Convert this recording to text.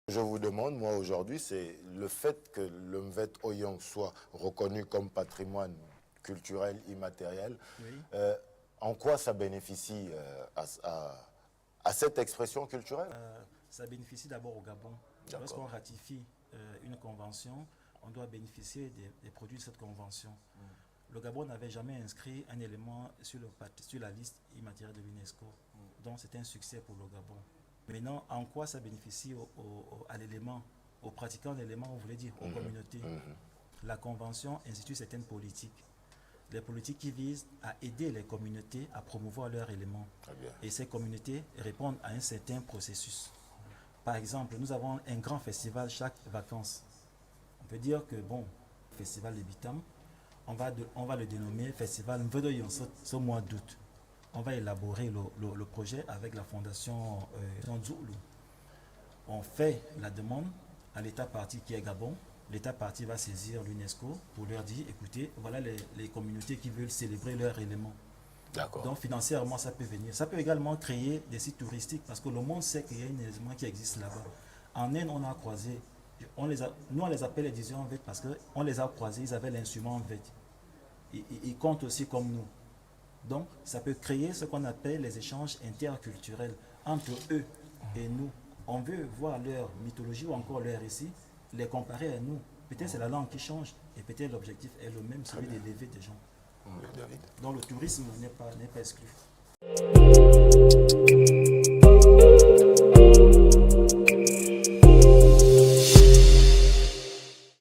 Je vous demande, moi, aujourd'hui, c'est le fait que le Mvet Oyong soit reconnu comme patrimoine culturel immatériel. Oui. En quoi ça bénéficie à cette expression culturelle? Ça bénéficie d'abord au Gabon. Lorsqu'on ratifie une convention, on doit bénéficier des produits de cette convention. Le Gabon n'avait jamais inscrit un élément sur la liste immatérielle de l'UNESCO. Donc c'est un succès pour le Gabon. Maintenant, en quoi ça bénéficie à l'élément, aux pratiquants de l'élément, on voulait dire aux communautés? La convention institue certaines politiques. Les politiques qui visent à aider les communautés à promouvoir leurs éléments. Et ces communautés répondent à un certain processus. Par exemple, nous avons un grand festival chaque vacances. On peut dire que, bon, festival de Bitam, on va le dénommer festival Mvedoyon ce mois d'août. On va élaborer le projet avec la fondation Nzulu. On fait la demande à l'État parti qui est Gabon. L'État parti va saisir l'UNESCO pour leur dire, écoutez, voilà les communautés qui veulent célébrer leurs éléments. Donc financièrement, ça peut venir. Ça peut également créer des sites touristiques parce que le monde sait qu'il y a un élément qui existe là-bas. En Inde, on a croisé, nous on les appelle les diseurs en vête parce qu'on les a croisés, ils avaient l'instrument en vête. Ils comptent aussi comme nous. Donc ça peut créer ce qu'on appelle les échanges interculturels entre eux et nous. On veut voir leur mythologie ou encore leur récit, les comparer à nous. Peut-être c'est la langue qui change et peut-être l'objectif est le même, celui d'élever des gens. Donc le tourisme n'est pas exclu.